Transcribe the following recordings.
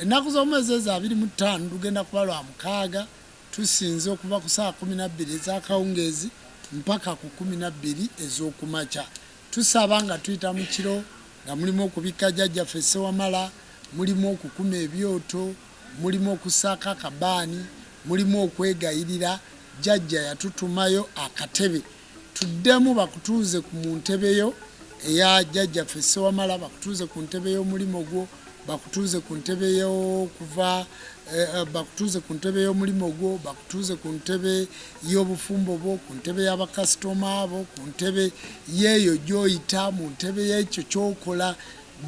ennaku z'omwezi ezo 25 tugenda kuba lwa mukaaga tusinze okuva ku saa 12 ez'akawungeezi mpaka ku 12 ez'okumakya. Tusaba nga tuyita mu kiro nga mulimu okubika jjajjaffe Ssewamala, mulimu okukuma ebyoto, mulimu okusaaka akabaani, mulimu okwegayirira. Jjajja yatutumayo akatebe tuddemu bakutuuze ku mu ntebe yo eya jjajjaffe Ssewamala, bakutuuze ku ntebe y'omulimu gwo, bakutuuze ku ntebe y'okuva bakutuuze ku ntebe y'omulimu gwo, bakutuuze ku ntebe y'obufumbo bwo, ku ntebe y'abakasitoma bo, ku ntebe yeeyo gy'oyita, mu ntebe y'ekyo ky'okola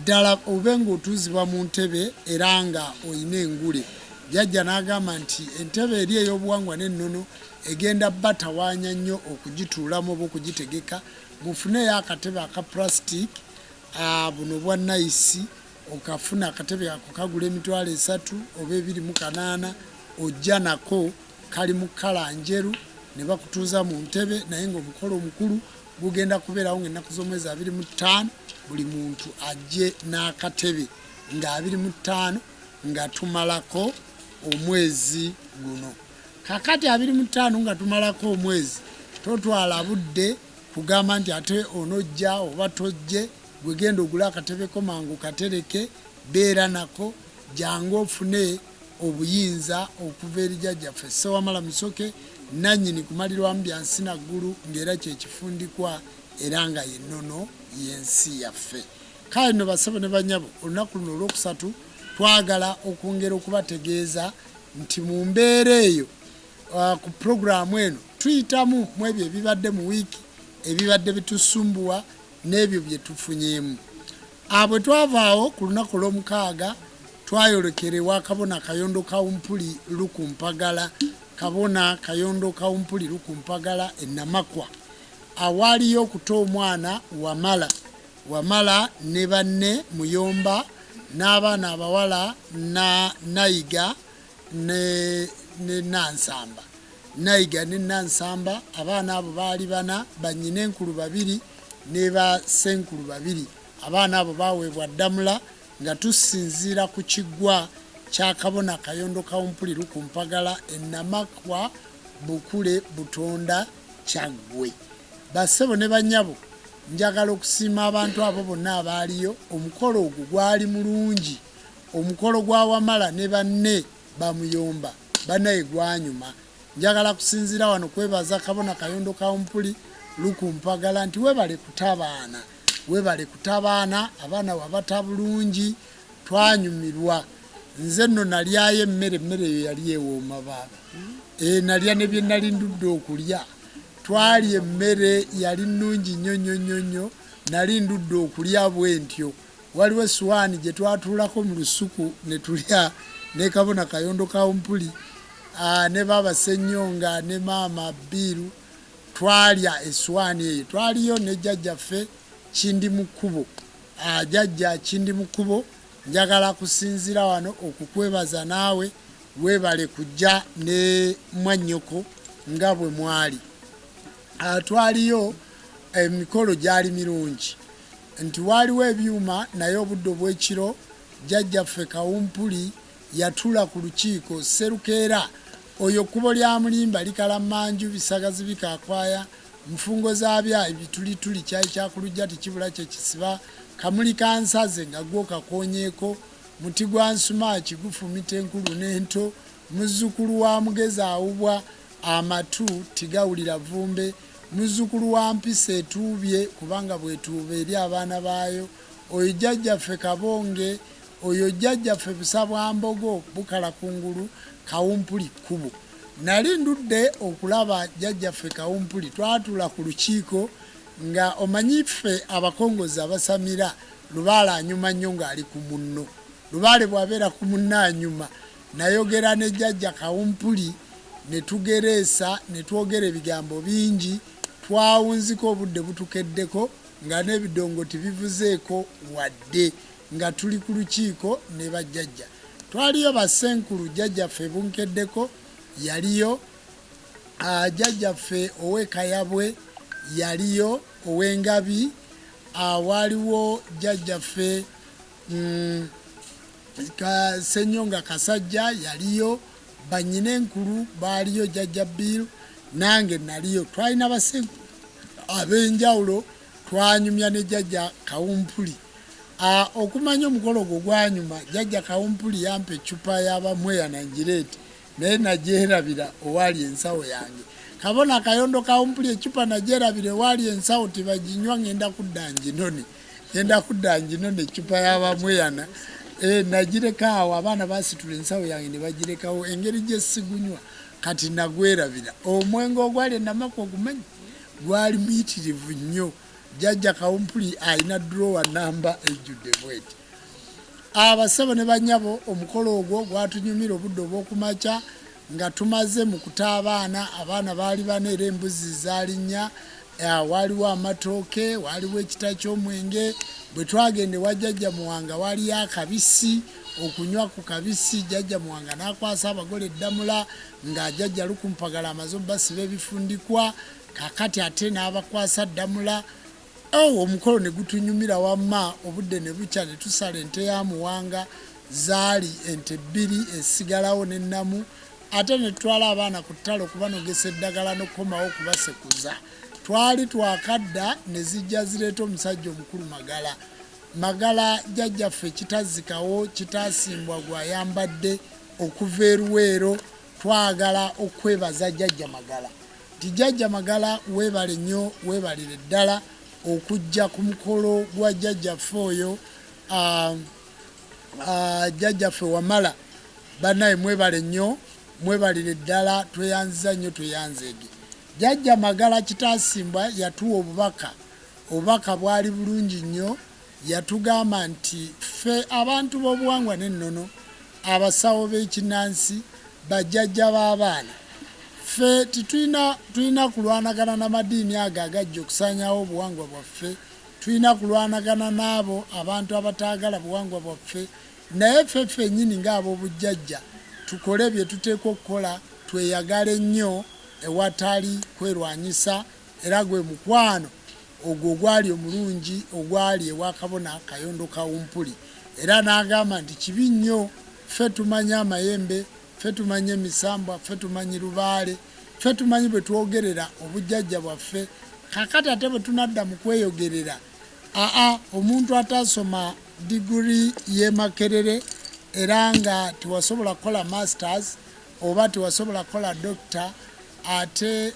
ddala obe ng'otuuzibwa mu ntebe era nga oyina engule. Jjajja n'agamba nti entebe eri ey'obuwangwa n'ennono egenda batawaanya nnyo okugituulamu oba okugitegeka. Mufuneyo akatebe aka plastic buno bwa nayisi, okafuna akatebe ako kagula emitwalo 3 oba 28, ojja nako kali mu kala njeru ne bakutuuza mu ntebe, naye ng'omukolo omukulu gugenda kubeerawo ng'ennaku z'omwezi 25 buli muntu ajje n'akatebe nga 25 nga tumalako omwezi guno. Kakati 25 nga tumalako omwezi totwala budde kugamba nti ate onojja oba tojje, gwegenda ogula akatebeko mangu katereke, beera nako jangu ofune obuyinza okuva eri jjajjaffe Ssewamala Musoke nannyini kumalirwamu bya nsi naggulu ng'era kyekifundikwa era nga yennono y'ensi yaffe. Kale nno basebo ne banyabo, olunaku luno olwokusatu twagala okwongera okubategeeza nti mu mbeera eyo ku puroguraamu eno tuyitamu mu ebyo ebibadde mu wiiki ebibadde bitusumbuwa n'ebyo bye tufunyeemu. Bwe twavaawo ku lunaku olw'omukaaga twayolekerewa Kabona Kayondo Kawumpuli Lukumpagala, Kabona Kayondo Kawumpuli Lukumpagala e Namakwa, awaaliyo okuta omwana Wamala ne banne Muyomba n'abaana abawala Nayiga ne Nansamba. Nayiga ne Nansamba, abaana abo baali bana, bannyina enkulu 2 ne basenkulu 2. Abaana abo baweebwa ddamula nga tusinziira ku kiggwa kya Kabona Kayondo Kawumpuli Lukumpagala e Namakwa Bukule Butonda Kyaggwe. Bassebo ne bannyabo, njagala okusiima abantu abo bonna abaaliyo. Omukolo ogwo gwali mulungi. Omukolo gwa Wamala ne banne Bamuyomba banaye gwanyuma. Njagala kusinziira wano kwebaza Kabona Kayondo Kawumpuli Lukumpagala nti webale kutabaana, webale kutabaana, abaana wabata bulungi, twanyumirwa. Nze nno nalyayo emmere eyo yali ewooma baba. Nalya ne bye nali ndudde okulya. Twalya emmere yali nnungi nnyo, nali ndudde okulya bwe ntyo. Waliwo essuwaani gye twatuulako mu lusuku ne tulya ne Kabona Kayondo Kawumpuli ne baba Ssenyonga ne maama Biiru, twalya essuwaani eyo. Twaliyo ne jjajjaffe Kindi Mukubo. Jjajja Kindi Mukubo, njagala kusinzira wano okukwebaza naawe, weebale kujja ne mwannyoko nga bwe mwali. Twaliyo emikolo gyali mirungi nti waaliwo ebyuma, naye obudde obw'ekiro jjajjaffe Kawumpuli yatula ku lukiiko Sserukeera, oyo kkubo lya Mulimba likalammanju, bisagazi bikaakwaya, nfungo zaabya ebitulituli, kyali kyakulujja tekibula kyekisiba, kamuli kansaze nga gwo kakoonyeeko, muti gwa Nsumaaki gufumita enkulu n'ento, muzzukulu wa Mugezi awubwa amatu tigawulira vumbe, muzzukulu wa Mpisa etuubye kubanga bwetuuba eri abaana baayo, oyo jjajjaffe Kabonge, oyo jjajjaffe Busabwambogo Bukala Kungulu Kawumpuli Kkubo. Nali ndudde okulaba jjajjaffe Kawumpuli, twatula ku lukiiko nga omanyiffe abakongozi abasamira Lubaale anyuma nnyo ng'ali ku munno. Lubaale bw'abeera ku munno anyuma. Nayogera ne jjajja Kawumpuli ne tugereesa ne twogera ebigambo bingi, twawunziko obudde butukeddeko nga n'ebidongo tibivuzeeko wadde nga tuli ku lukiiko ne bajjajja. Twaliyo bassenkulu jjajjaffe Bunkeddeko yaliyo, jjajjaffe ow'Ekayabwe yaliyo, ow'Engabi, waaliwo jjajjaffe Senyonga Kasajja yaliyo, banyine enkulu baaliyo, Jjajja Bill nange naliyo. Twalina basenkulu ab'enjawulo, twanyumya ne Jjajja Kawumpuli. Okumanya omukolo gwo gwanyuma, Jjajja Kawumpuli yampa eccupa y'abamweya Nangireeti naye nagyerabira owali ensawo yange. Kabona Kayondo Kawumpuli eccupa nagyerabira owali ensawo tibaginywa, ngenda kudda nginone eccupa y'abamweyana. Nagireka awo, abaana basitula ensawo yange ne bagirekawo, engeri gye sigunywa kati nagwerabira. Omwenge ogwali enamako ogumanyi gwali muyitirivu nnyo. Jjajja Kawumpuli alina drowa namba ejjudde bweti. Abasebo ne banyabo, omukolo ogwo gwatunyumira obudde obw'okumakya nga tumaze mu kuta abaana baali bana era embuzi zaali nnya, waliwo amatooke, waliwo ekita ky'omwenge. Bwe twagende wa Jjajja Muwanga waliyo akabisi, okunywa ku kabisi. Jjajja Muwanga n'akwasa abagole eddamula nga Jjajja Lukumpagala amaze obbasiba ebifundikwa, kakati ate n'abakwasa ddamula. Omukolo ne gutunyumira wamma, obudde ne bukya ne tusala ente ya Muwanga, zaali ente 2 esigalawo n'ennamu, ate ne tutwala abaana ku ttale okubanogesa eddagala n'okukomawo okubasekuza. Twali twakadda ne zijja zireeta omusajja omukulu Magala Jjajjaffe kitazikawo, kitasimbwa gwayambadde okuva e Luweero. Twagala okwebaza Jjajja Magala nti Jjajja Magala weebale nnyo, weebalire ddala okujja ku mukolo gwa Jjajjaffe oyo, Jjajjaffe Wamala. Bannaye mwebale nnyo, mwebalire ddala, tweyanziza nnyo, tweyanzeege. Jjajja Magala kitasimbwa yatuwa obubaka bwali bulungi nnyo. Yatugamba nti ffe abantu b'obuwangwa n'ennono, abasawo b'ekinnansi, bajjajja b'abaana, ffe tulina kulwanagana n'amadiini ago agajja okusaanyawo obuwangwa bwaffe. Tulina kulwanagana n'abo abantu abataagala buwangwa bwaffe, naye ffe ffennyini ng'ab'obujjajja tukole bye tuteekwa okukola, tweyagale nnyo ewatali kwerwanyisa, era gwe mukwano ogwo gwali omulungi ogwali ewa Kabona Kayondo Kawumpuli. Era n'agamba nti kibi nnyo ffe tumanyi amayembe, ffe tumanyi emisambwa, ffe tumanyi lubaale, ffe tumanyi bwe twogerera obujjajja bwaffe. Kakati ate bwe tunadda mu kweyogerera, omuntu atasoma diguri y'e Makerere era nga tewasobola kukola masters oba tewasobola kukola doctor, ate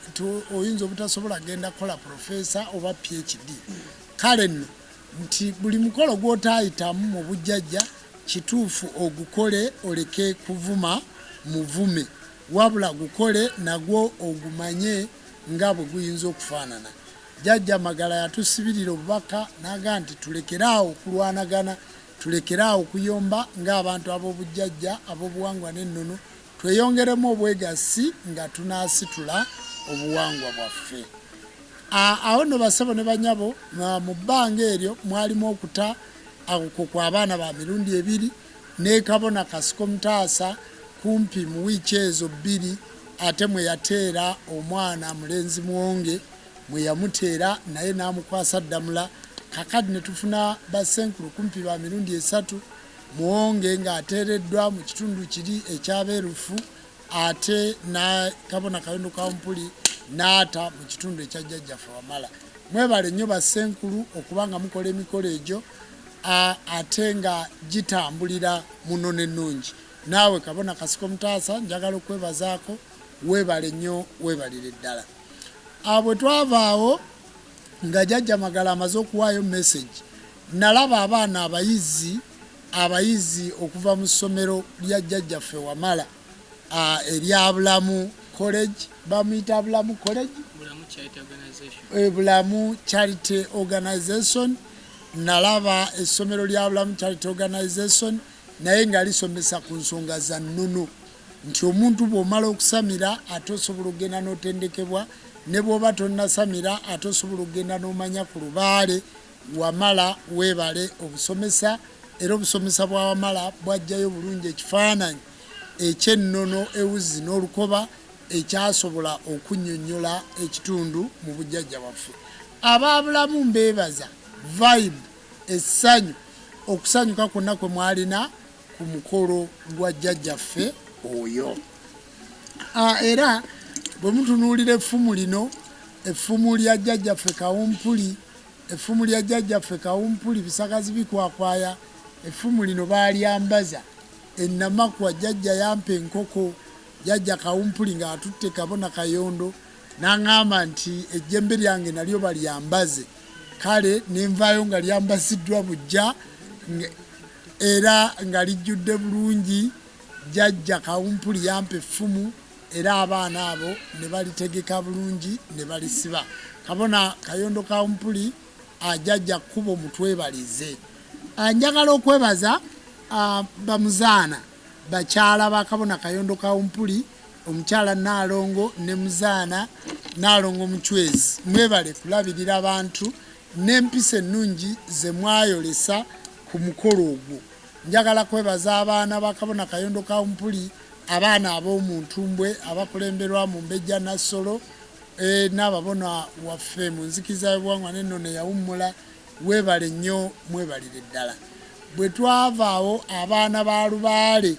oyinza obutasobola genda kukola professor oba PhD. Kale nno nti buli mukolo gw'otaayitamu mu bujjajja kituufu ogukole, oleke kuvuma muvume, wabula gukole nagwo ogumanye nga bwe guyinza okufaanana. Jjajja Magala yatusibirira obubaka n'agamba nti tulekeraawo okulwanagana, tulekeraawo okuyomba ng'abantu ab'obujjajja ab'obuwangwa n'ennono, tweyongeremu obwegassi nga tunaasitula obuwangwa bwaffe. Awo nno basabo ne banyabo, mu bbanga eryo mwalimu okuta ako kw'abaana ba mirundi 2 ne Kabona Kasiko Mutaasa kumpi mu wiiki ezo 2, ate mwe yateera omwana mulenzi Muwonge, mwe yamuteera naye n'amukwasa ddamula. Kakati ne tufuna basenkulu kumpi ba mirundi 3, Muwonge ng'ateereddwa mu kitundu kiri ekyabeerufu, ate na Kabona Kayondo Kawumpuli n'ata mu kitundu ekya Jjajjaffe Wamala. Mwebale nnyo basenkulu okubanga mukola emikolo egyo, ate nga gitambulira muno n'ennungi. Naawe Kabona Kasiko Mutaasa njagala okwebazaako, weebale nnyo, weebalire ddala. Bwe twavaawo nga Jjajja Magala amaze okuwaayo message, nalaba abaana abayizi okuva mu ssomero lya Jjajjaffe Wamala erya Bulamu College, bamuyita Bulamu College, Bulamu Charity Organization. Nalaba essomero lya Bulamu Charity Organization naye nga lisomesa ku nsonga za nnono, nti omuntu bw'omala okusamira ate osobola okugenda n'otendekebwa, ne bw'oba tonnasamira ate osobola okugenda n'omanya ku lubaale. Wamala weebale obusomesa, era obusomesa bwa Wamala bwajjayo bulungi ekifaananyi eky'ennono, ewuzi n'olukoba ekyasobola okunnyonnyola ekitundu mu bujjajja bwaffe. Ababulamu mbeebaza vibe, essanyu, okusanyuka kwonna kwe mwalina ku mukolo gwa jjajjaffe oyo. Era bwe mutunuulira effumu lino, effumu lya jjajjaffe Kawumpuli, effumu lya jjajjaffe Kawumpuli bisagazi bikwakwaya, effumu lino baalyambaza ennamakwa jjajja yampa enkoko, jjajja Kawumpuli ng'atutte Kabona Kayondo n'aŋŋamba nti ejjembe lyange nalyo balyambaze, kale nenvaayo nga lyambaziddwa bujja era nga lijjudde bulungi. Jjajja Kawumpuli yampa effumu era abaana abo ne balitegeka bulungi ne balisiba. Kabona Kayondo Kawumpuli ajjajja kkubo mutwebalize. Njagala okwebaza bamuzaana bakyala ba Kabona Kayondo Kawumpuli, omukyala Naalongo ne muzaana Naalongo Muchwezi, mwebale kulabirira abantu n'empisa ennungi ze mwayolesa ku mukolo ogwo. Njagala kwebaza abaana ba Kabona Kayondo Kawumpuli, abaana ab'omuntumbwe abakulemberwa mu Mbejja Nassolo n'ababona waffe mu nzikiza y'obuwangwa n'ennono yawummula, weebale nnyo, mwebalire ddala. Bwe twavaawo abaana ba Lubaale,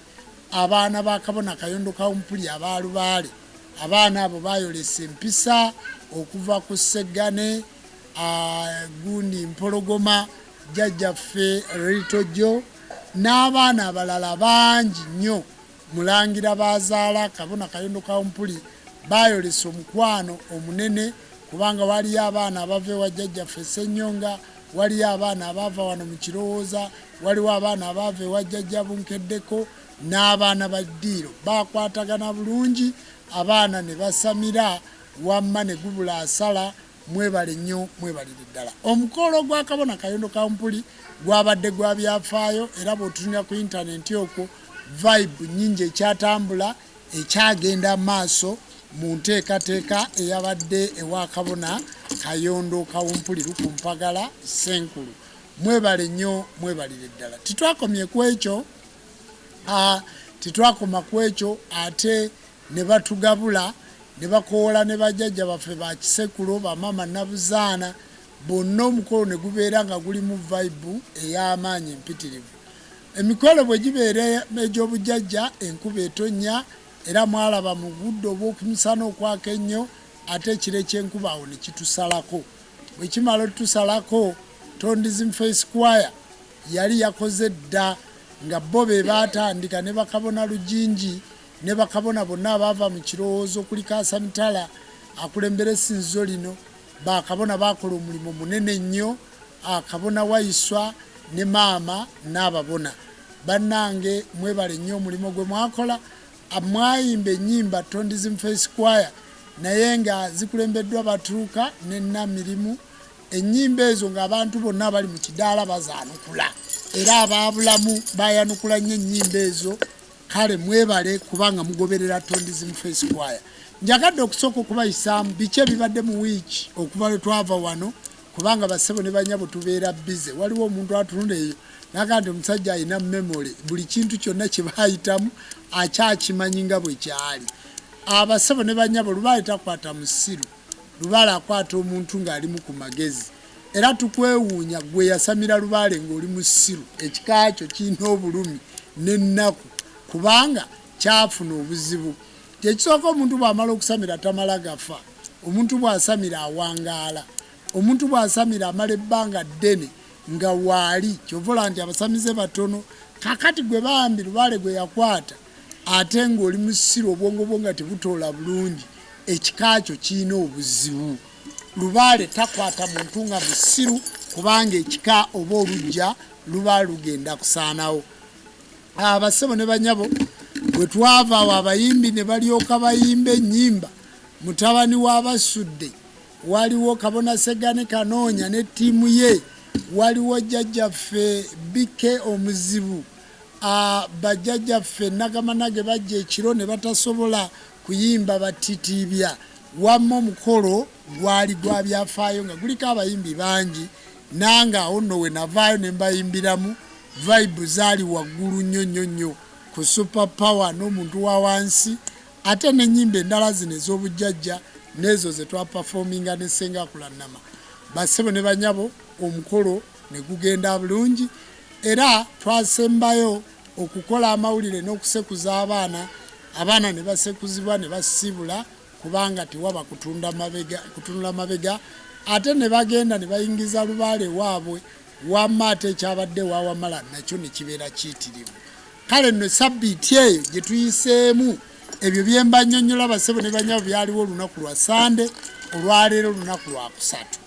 abaana ba Kabona Kayondo Kawumpuli aba Lubaale, abaana abo bayolesa empisa okuva ku Sseggane, gundi Mpologoma, jjajjaffe Ritojo n'abaana abalala bangi nnyo. Mulangira bazaala Kabona Kayondo Kawumpuli bayolesa omukwano omunene, kubanga waliyo abaana abava ewa jjajjaffe Ssennyonga, waliyo abaana abaava wano mu Kirowooza, waliwo abaana abaava ewa jjajja Bunkeddeko n'abaana ba Ddiiro. Bakwatagana bulungi, abaana ne basamira wamma ne gubula asala. Mwebale nnyo, mwebalire ddala. Omukolo gwa Kabona Kayondo Kawumpuli gwabadde gwa byafaayo, era bw'otutunira ku intaneti okwo vibe nnyingi ekyatambula ekyagenda maaso mu nteekateeka eyabadde ewa Kabona Kayondo Kawumpuli Lukumpagala Ssenkulu. Mwebale nnyo, mwebalire ddala. Titwakomye ku ekyo, titwakoma ku ekyo ate ne batugabula ne bakoola ne bajjajja baffe ba Kisekulo, bamama Nabuzaana, bonna omukolo ne gubeera nga guli mu vibe ey'amaanyi empitirivu. Emikolo bwe gibeera egy'obujjajja, enkuba etonnya era mwalaba mu budde obw'okumisana okwaka ennyo, ate ekire ky'enkuba awo ne kitusalako. Bwe kimala otusalako, Tondism Face Choir yali yakoze dda nga bo be baatandika ne bakabona Lujinji ne bakabona bonna abaava mu Kirowoozo kuli Kaasamitala akulembera essinzizo lino. Bakabona bakola omulimu munene nnyo, Kabona Waiswa ne maama n'ababona. Bannange mwebale nnyo omulimu gwe mwakola. Mwayimba ennyimba Tondism Face Choir naye nga zikulembeddwa Batuuka ne Namirimu. Ennyimba ezo ng'abantu bonna bali mu kidaala bazaanukula, era abaabulamu bayanukula nnyo ennyimba ezo. Kale mwebale kubanga mugoberera Tondism Face Choir. Njagadde okusooka okubayisaamu biki ebibadde mu wiiki okuva lwe twava wano, kubanga bassebo ne banyabo tubeera bize. Waliwo omuntu atunula eyo naga nti omusajja alina memory, buli kintu kyonna kye baayitamu akyakimanyi nga bwe kyali. Abassebo ne banyabo Lubaale takwata musiru, Lubaale akwata omuntu ng'alimu ku magezi. Era tukwewuunya gwe yasamira Lubaale ng'oli musiru, ekika kyo kirina obulumi n'ennaku, kubanga kyafuna obuzibu. Kyekisooka omuntu bw'amala okusamira tamala gafa, omuntu bw'asamira awangaala, omuntu bw'asamira amala ebbanga ddene nga waali. Kyovola nti abasamize batono. Kakati gwe bambi Lubaale gwe yakwata ate ng'oli musiru, obwongo bwo nga tebutoola bulungi, ekika kyo kirina obuzibu. Lubaale takwata muntu nga musiru, kubanga ekika oba olujja luba lugenda kusaanawo. Abassebo ne banyabo bwe twava awo abayimbi ne balyoka bayimba ennyimba. Mutabani w'Abasudde waliwo Kabona Sseggane Kanoonya ne ttiimu ye, waliwo jjajjaffe Bike Omuzibu, bajjajjaffe Nagamanage bajja ekiro ne batasobola kuyimba batitiibya. Wamma omukolo gwali gwa byafaayo nga guliko abayimbi bangi, nange awo nno we navaayo ne mbayimbiramu. Vibe zaali waggulu nnyo nnyo nnyo ku Super Power n'omuntu wa wansi, ate n'ennyimba endala zino ez'obujjajja n'ezo ze twapafominga ne Ssengaakula Nnama. Bassebo ne banyabo omukolo ne gugenda bulungi, era twasembayo okukola amawulire n'okusekuza abaana ne basekuzibwa ne basibula kubanga tewaba kutunula mabega ate ne bagenda ne bayingiza lubaale waabwe wamma ate ekyabadde waawamala nakyo ne kibeera kiyitirivu. Kale nno sabbiiti eyo gye tuyiseemu ebyo bye mbannyonnyola basebo ne banyabo byaliwo olunaku lwa Sande, olwaleero olunaku lwa kusatu.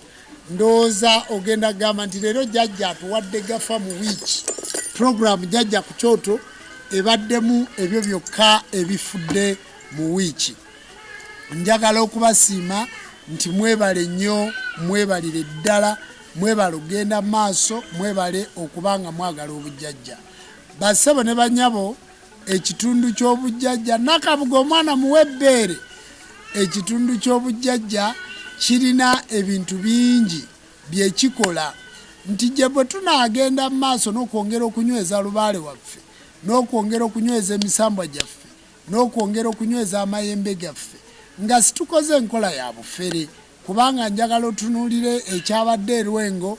Ndowooza ogenda kugamba nti leero jjajja atuwadde gafa mu wiiki. Puroguramu jjajja ku kyoto ebaddemu ebyo byokka ebifudde mu wiiki. Njagala okubasiima nti mwebale nnyo, mwebalire ddala, mwebale ogenda maaso, mwebale okubanga mwagala obujjajja. Basebo ne banyabo ekitundu ky'obujjajja Nakabuga omwana muwebbeere, ekitundu ky'obujjajja kirina ebintu bingi byekikola nti gye bwe tunaagenda mu maaso n'okwongera okunyweza lubaale waffe, n'okwongera okunyweza emisambwa gyaffe, n'okwongera okunyweza amayembe gaffe nga situkoze enkola ya bufere. Kubanga njagala otunuulire ekyabadde Lwengo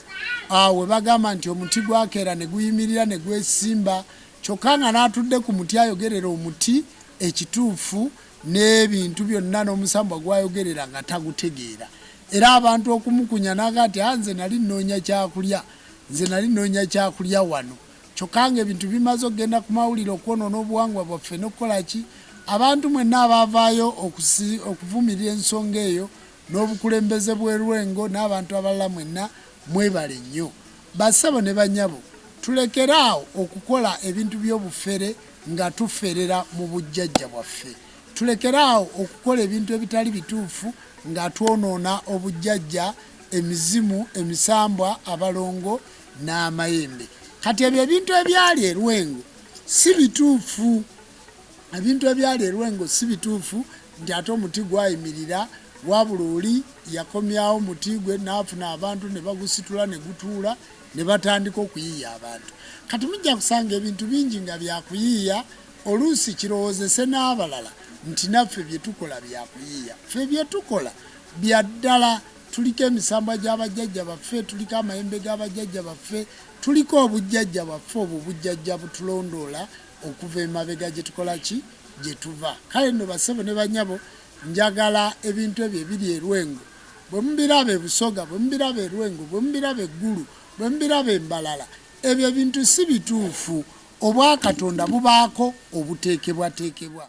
we bagamba nti omuti gwakeera ne guyimirira ne gwesimba, kyokka nga n'atudde ku muti ayogerera omuti ekituufu n'ebintu byonna n'omusambwa gwayogerera nga tagutegeera. Era abantu okumukunya n'aga nti nze nali nnoonya kyakulya wano. Kyokka nga ebintu bimaze okgenda ku mawulire okwonoona obuwangwa bwaffe n'okukola ki. Abantu mwenna abaavaayo okuvumirira ensonga eyo n'obukulembeze bw'e Lwengo n'abantu abalala mwenna mwebale nnyo. Basebo ne banyabo tulekeraawo okukola ebintu by'obufere nga tuferera mu bujjajja bwaffe. Tulekeraawo okukola ebintu ebitali bituufu nga twonoona obujjajja, emizimu, emisambwa, abalongo n'amayembe. Kati ebyo ebintu ebyali e Lwengo si bituufu. Ebintu ebyali e Lwengo si bituufu nti ate omuti gwayimirira wabula oli yakomyawo muti gwe n'afuna abantu ne bagusitula ne gutuula ne batandika okuyiiya abantu. Kati mujja kusanga ebintu bingi nga byakuyiiya, oluusi kirowoozese n'abalala nti naffe bye tukola byakuyiiya. Ffe bye tukola bya ddala. Tuliko emisambwa gy'abajjajja baffe, tuliko amayembe g'abajjajja baffe, tuliko obujjajja bwaffe obwo obujjajja butulondoola okuva emabega gye tukola ki gye tuva. Kale nno basebo ne banyabo njagala ebintu ebyo ebiri e Lwengo bwe mubiraba e Busoga, bwe mubiraba e Lwengo, bwe mubiraba e Ggulu, bwe mubiraba e Mbalala, ebyo bintu si bituufu. Obwakatonda bubaako obuteekebwateekebwa.